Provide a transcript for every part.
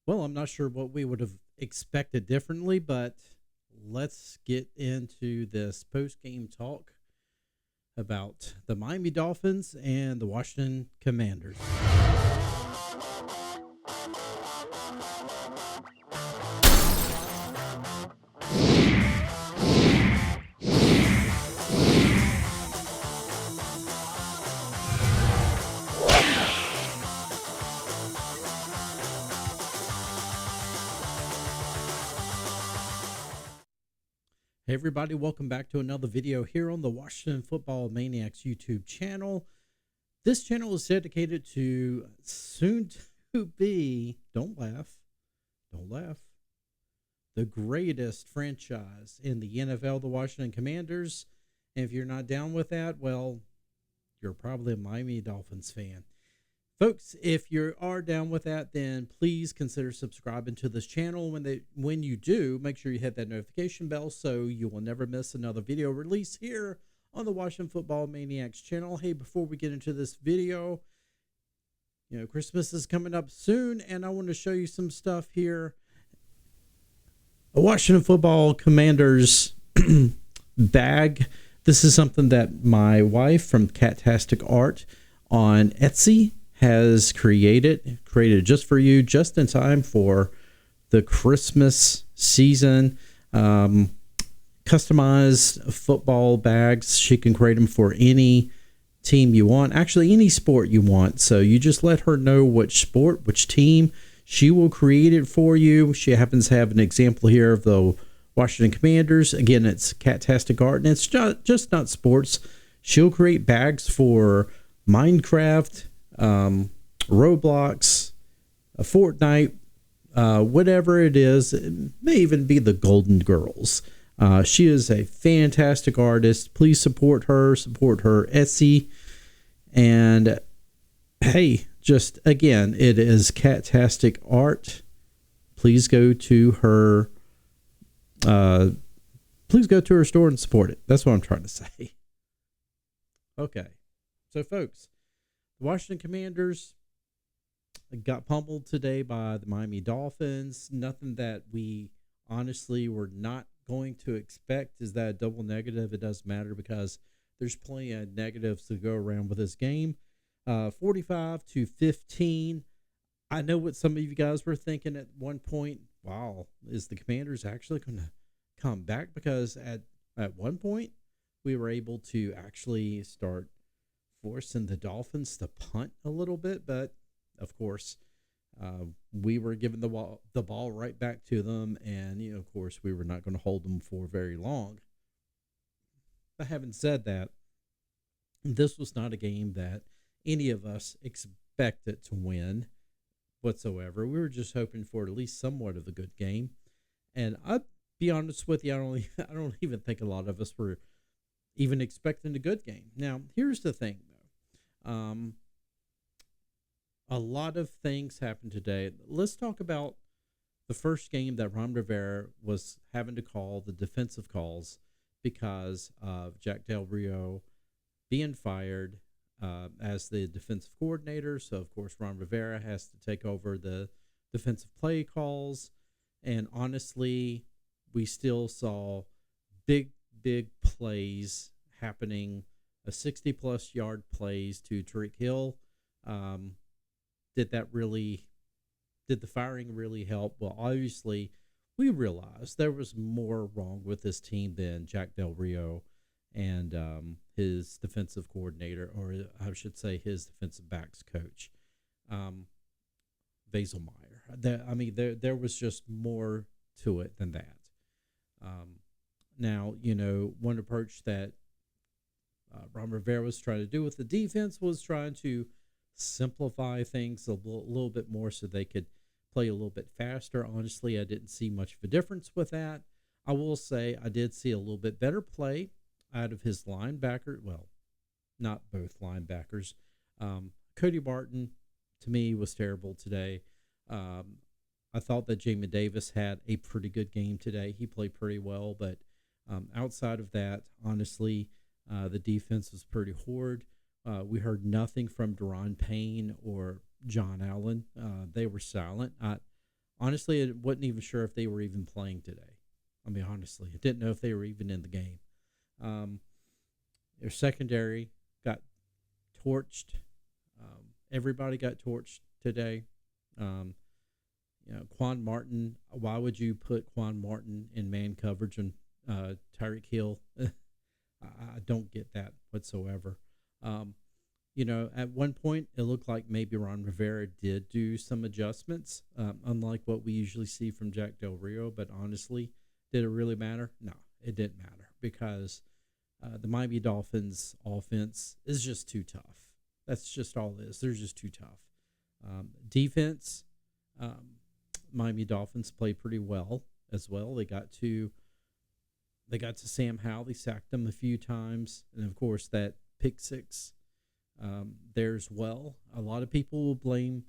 Well, I'm not sure what we would have expected differently, but let's get into this post game talk about the Miami Dolphins and the Washington Commanders. Hey, everybody, welcome back to another video here on the Washington Football Maniacs YouTube channel. This channel is dedicated to soon to be, don't laugh, the greatest franchise in the NFL, the Washington Commanders. And if you're not down with that, well, you're probably a Miami Dolphins fan. Folks, if you are down with that, then please consider subscribing to this channel. When you do, make sure you hit that notification bell so you will never miss another video release here on the Washington Football Maniacs channel. Hey, before we get into this video, Christmas is coming up soon, and I want to show you some stuff here. A Washington Football Commanders bag. This is something that my wife from Catastic Art on Etsy has created just for you, just in time for the Christmas season. Customized football bags. She can create them for any team you want, actually any sport you want. So you just let her know which sport, which team. She will create it for you. She happens to have an example here of the Washington Commanders. Again, it's Catastic Art, and it's just not sports. She'll create bags for Minecraft, Roblox, Fortnite, whatever it is. It may even be the Golden Girls. She is a fantastic artist. Please support her Etsy. And hey, just again, it is Catastic Art. Please go to her store and support it. That's what I'm trying to say. Okay. So folks, the Washington Commanders got pummeled today by the Miami Dolphins. Nothing that we honestly were not going to expect. Is that a double negative? It doesn't matter because there's plenty of negatives to go around with this game. 45-15. I know what some of you guys were thinking at one point. Wow, is the Commanders actually going to come back? Because at one point we were able to actually start forcing the Dolphins to punt a little bit, but of course we were giving the ball right back to them, and of course we were not going to hold them for very long. But having said that, this was not a game that any of us expected to win whatsoever. We were just hoping for at least somewhat of a good game, and I'll be honest with you, I don't even think a lot of us were even expecting a good game. Now, here's the thing, though. A lot of things happened today. Let's talk about the first game that Rivera was having to call the defensive calls because of Jack Del Rio being fired as the defensive coordinator. So, of course, Rivera has to take over the defensive play calls. And honestly, we still saw big plays happening, a 60-plus yard plays to Tariq Hill. Did the firing really help? Well, obviously, we realized there was more wrong with this team than Jack Del Rio and his defensive coordinator, or I should say his defensive backs coach, Baselmeyer. There was just more to it than that. Now, one approach that Ron Rivera was trying to do with the defense was trying to simplify things a little bit more so they could play a little bit faster. Honestly, I didn't see much of a difference with that. I will say I did see a little bit better play out of his linebacker. Well, not both linebackers. Cody Barton, to me, was terrible today. I thought that Jamin Davis had a pretty good game today. He played pretty well, but outside of that, honestly, the defense was pretty horrid. We heard nothing from Daron Payne or John Allen. They were silent. Honestly, I wasn't even sure if they were even playing today. I mean, honestly, I didn't know if they were even in the game. Um, their secondary got torched. Everybody got torched today. Um, Quan Martin. Why would you put Quan Martin in man coverage and Tyreek Hill? I don't get that whatsoever. Um, at one point, it looked like maybe Ron Rivera did do some adjustments, unlike what we usually see from Jack Del Rio. But honestly, did it really matter? No, it didn't matter because the Miami Dolphins offense is just too tough. That's just all it is. They're just too tough. Defense, um, Miami Dolphins played pretty well as well. They got to Sam Howell. They sacked him a few times, and of course that pick six there as well. A lot of people will blame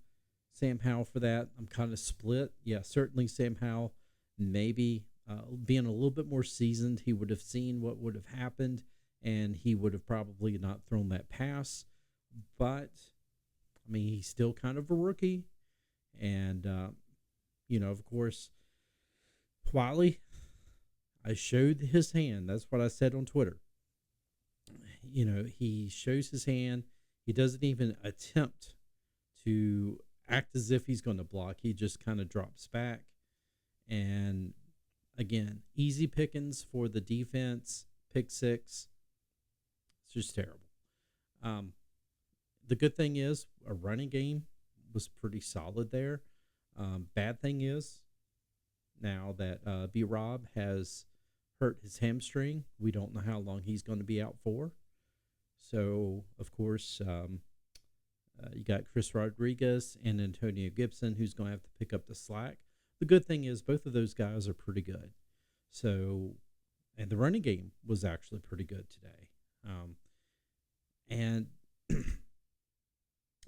Sam Howell for that. I'm kind of split. Yeah, certainly Sam Howell, maybe being a little bit more seasoned, he would have seen what would have happened, and he would have probably not thrown that pass. But I mean, he's still kind of a rookie, and of course, Wiley. I showed his hand. That's what I said on Twitter. He shows his hand. He doesn't even attempt to act as if he's going to block. He just kind of drops back. And again, easy pickings for the defense. Pick six. It's just terrible. The good thing is a running game was pretty solid there. Bad thing is now that B. Rob has hurt his hamstring. We don't know how long he's going to be out for. So, of course, you got Chris Rodriguez and Antonio Gibson, who's going to have to pick up the slack. The good thing is both of those guys are pretty good. So, and the running game was actually pretty good today. And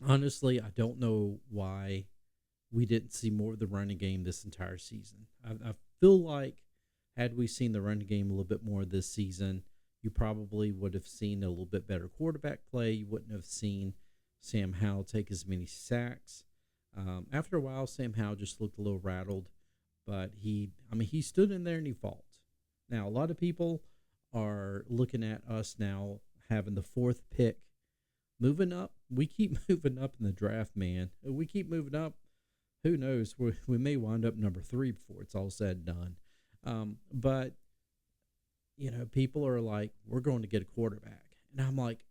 honestly, I don't know why we didn't see more of the running game this entire season. I feel like had we seen the running game a little bit more this season, you probably would have seen a little bit better quarterback play. You wouldn't have seen Sam Howell take as many sacks. After a while, Sam Howell just looked a little rattled, but he stood in there and he fought. Now, a lot of people are looking at us now having the fourth pick. Moving up, we keep moving up in the draft, man. We keep moving up. Who knows? We may wind up number 3 before it's all said and done. But people are like, we're going to get a quarterback. And I'm like,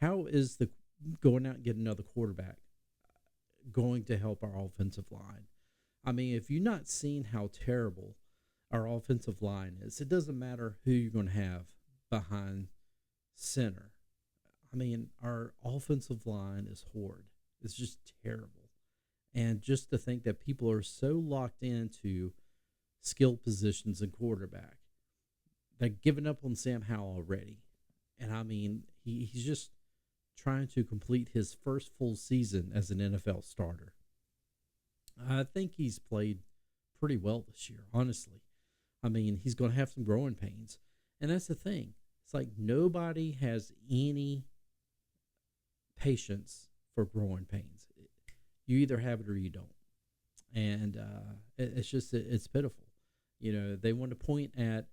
how is the going out and get another quarterback going to help our offensive line? I mean, if you've not seen how terrible our offensive line is, it doesn't matter who you're going to have behind center. I mean, our offensive line is horrid. It's just terrible. And just to think that people are so locked into skill positions in quarterback, they've given up on Sam Howell already. And I mean, he's just trying to complete his first full season as an NFL starter. I think he's played pretty well this year, honestly. I mean, he's going to have some growing pains. And that's the thing. It's like nobody has any patience for growing pains. You either have it or you don't. And it's pitiful. They want to point at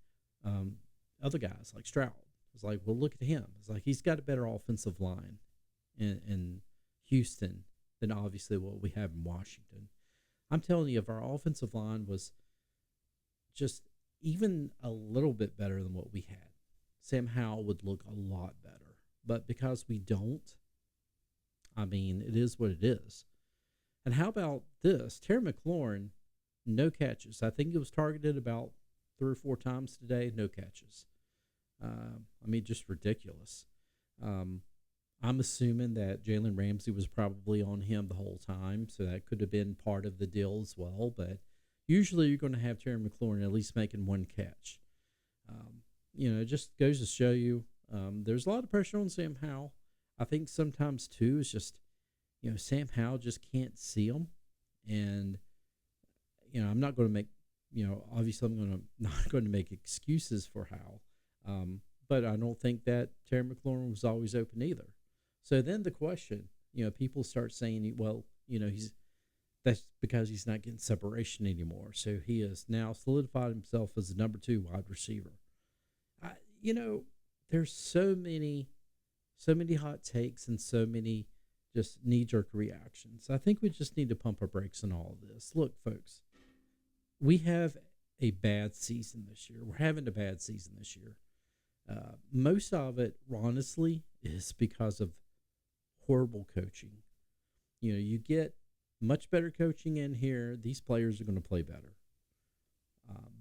other guys like Stroud. It's like, well, look at him. It's like he's got a better offensive line in Houston than obviously what we have in Washington. I'm telling you, if our offensive line was just even a little bit better than what we had, Sam Howell would look a lot better. But because we don't, I mean, it is what it is. And how about this? Terry McLaurin, no catches. I think he was targeted about 3 or 4 times today, no catches. Just ridiculous. I'm assuming that Jalen Ramsey was probably on him the whole time, so that could have been part of the deal as well. But usually you're going to have Terry McLaurin at least making 1 catch. It just goes to show you there's a lot of pressure on Sam Howell. I think sometimes, too, it's just, Sam Howell just can't see him. And, I'm not going to make, obviously not going to make excuses for Howell. But I don't think that Terry McLaurin was always open either. So then the question, people start saying, well, That's because he's not getting separation anymore. So he has now solidified himself as the number 2 wide receiver. I, you know, there's so many hot takes and so many just knee jerk reactions. I think we just need to pump our brakes on all of this. Look, folks, we have a bad season this year. We're having a bad season this year. Most of it, honestly, is because of horrible coaching. You know, you get much better coaching in here. These players are going to play better.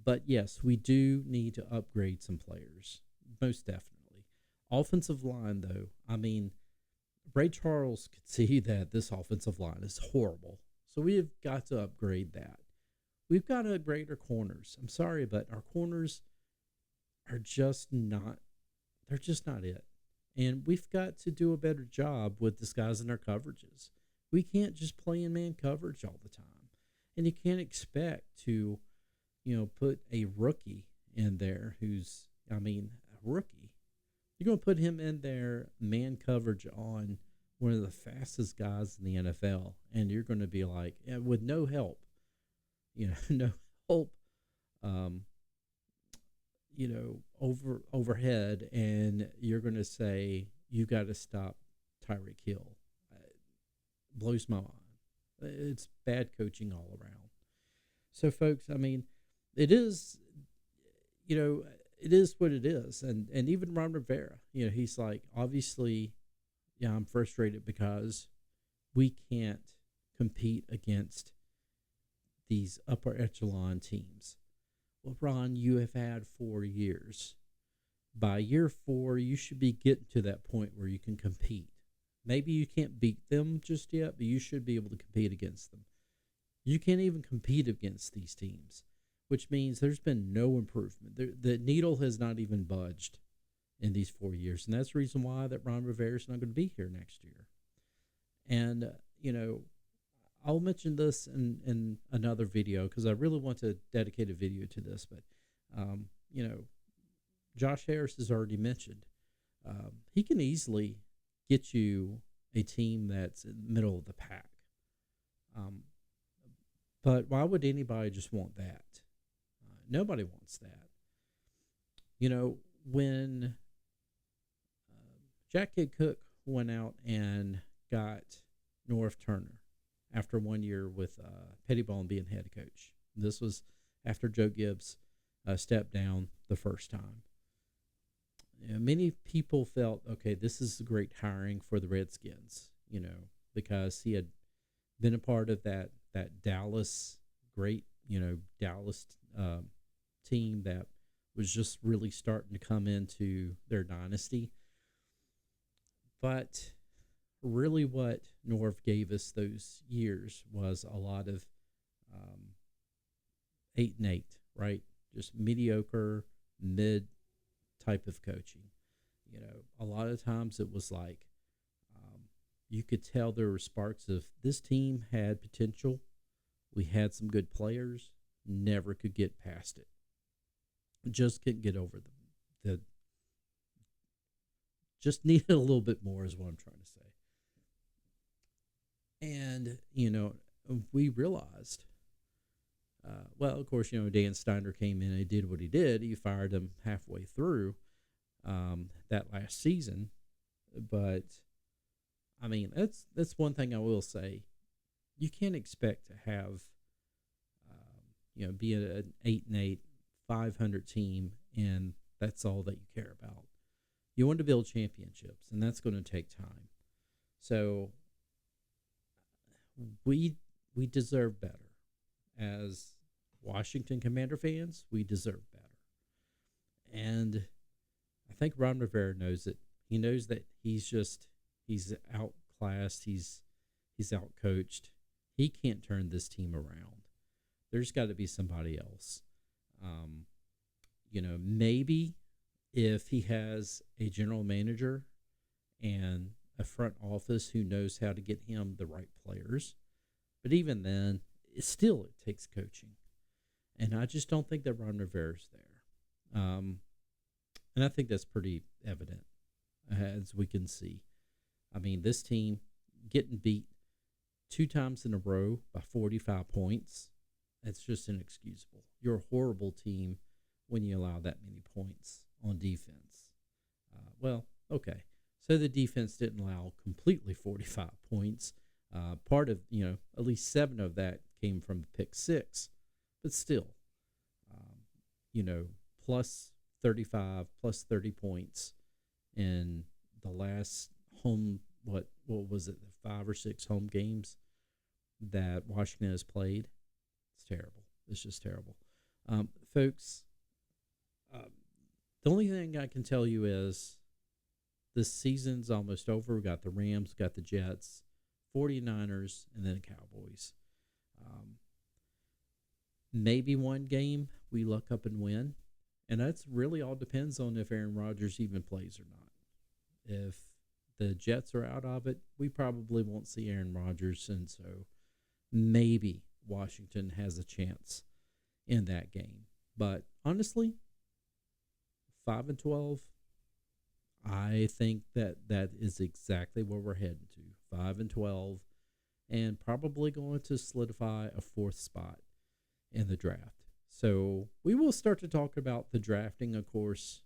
But yes, we do need to upgrade some players, most definitely. Offensive line, though, I mean, Ray Charles could see that this offensive line is horrible. So we have got to upgrade that. We've got to upgrade our corners. I'm sorry, but our corners are just not, they're just not it. And we've got to do a better job with disguising our coverages. We can't just play in man coverage all the time. And you can't expect to, put a rookie in there who's, a rookie. You're going to put him in there, man coverage on one of the fastest guys in the NFL. And you're going to be like, with no help, no help, overhead. And you're going to say, you got to stop Tyreek Hill. Blows my mind. It's bad coaching all around. So, folks, it is, it is what it is. And even Ron Rivera, he's like, obviously, I'm frustrated because we can't compete against these upper echelon teams. Well, Ron, you have had 4 years. By year 4, you should be getting to that point where you can compete. Maybe you can't beat them just yet, but you should be able to compete against them. You can't even compete against these teams, which means there's been no improvement. The needle has not even budged in these 4 years, and that's the reason why that Ron Rivera is not going to be here next year. And, I'll mention this in another video because I really want to dedicate a video to this, but, Josh Harris has already mentioned he can easily get you a team that's in the middle of the pack. But why would anybody just want that? Nobody wants that. When Jack Kidd Cook went out and got Norv Turner after 1 year with Pettibone being head coach. This was after Joe Gibbs stepped down the first time. Many people felt, okay, this is a great hiring for the Redskins, because he had been a part of that Dallas, great, Dallas team that was just really starting to come into their dynasty. But really what Norv gave us those years was a lot of 8-8, right? Just mediocre, mid type of coaching. A lot of times it was like you could tell there were sparks of this team had potential. We had some good players, never could get past it. Just couldn't get over the just needed a little bit more is what I'm trying to say. And, we realized, well, of course, Dan Snyder came in and he did what he did. He fired him halfway through that last season. But, that's one thing I will say. You can't expect to have, be an 8-8, 500 team, and that's all that you care about. You want to build championships, and that's going to take time. So we deserve better. As Washington Commander fans, we deserve better. And I think Ron Rivera knows it. He knows that he's outclassed, he's outcoached. He can't turn this team around. There's got to be somebody else. Maybe if he has a general manager and a front office who knows how to get him the right players. But even then, it takes coaching. And I just don't think that Ron Rivera's there. And I think that's pretty evident, as we can see. This team getting beat 2 times in a row by 45 points. That's just inexcusable. You're a horrible team when you allow that many points on defense. Well, okay. So the defense didn't allow completely 45 points. Part of, at least 7 of that came from the pick 6. But still, plus 35, plus 30 points in the last home, what was it, 5 or 6 home games that Washington has played. It's terrible. It's just terrible. Folks, the only thing I can tell you is this season's almost over. We got the Rams, got the Jets, 49ers, and then the Cowboys. Maybe one game we luck up and win. And that's really all depends on if Aaron Rodgers even plays or not. If the Jets are out of it, we probably won't see Aaron Rodgers. And so maybe Washington has a chance in that game. But honestly, 5-12, I think that is exactly where we're heading to. 5-12, and probably going to solidify a 4th spot in the draft. So we will start to talk about the drafting, of course,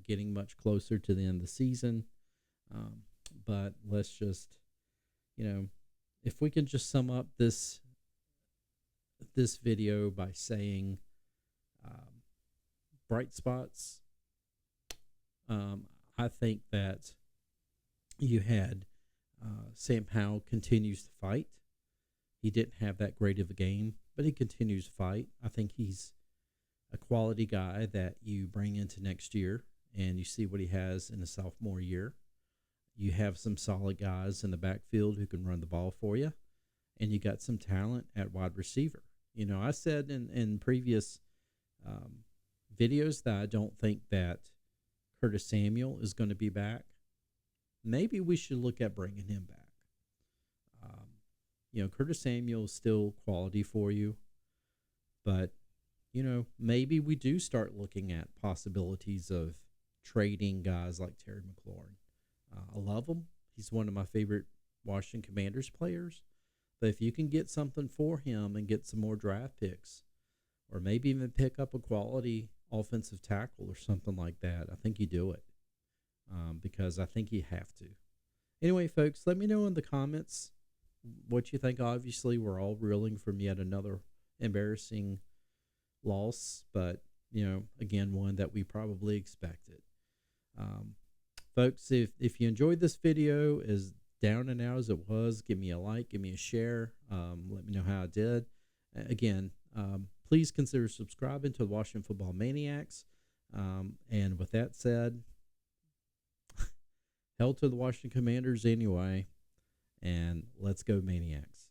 getting much closer to the end of the season. But let's just, if we can just sum up this video by saying bright spots, I think that you had Sam Howell continues to fight. He didn't have that great of a game, but he continues to fight. I think he's a quality guy that you bring into next year, and you see what he has in his sophomore year. You have some solid guys in the backfield who can run the ball for you, and you got some talent at wide receiver. I said in previous videos that I don't think that Curtis Samuel is going to be back. Maybe we should look at bringing him back. Curtis Samuel is still quality for you, but, maybe we do start looking at possibilities of trading guys like Terry McLaurin. I love him. He's one of my favorite Washington Commanders players. But if you can get something for him and get some more draft picks, or maybe even pick up a quality offensive tackle or something like that, I think you do it, because I think you have to. Anyway, folks, let me know in the comments what you think. Obviously, we're all reeling from yet another embarrassing loss, but, again, one that we probably expected. Folks, if you enjoyed this video as down and out as it was, give me a like, give me a share. Let me know how I did. Again, please consider subscribing to the Washington Football Maniacs. And with that said, hell to the Washington Commanders anyway. And let's go Maniacs.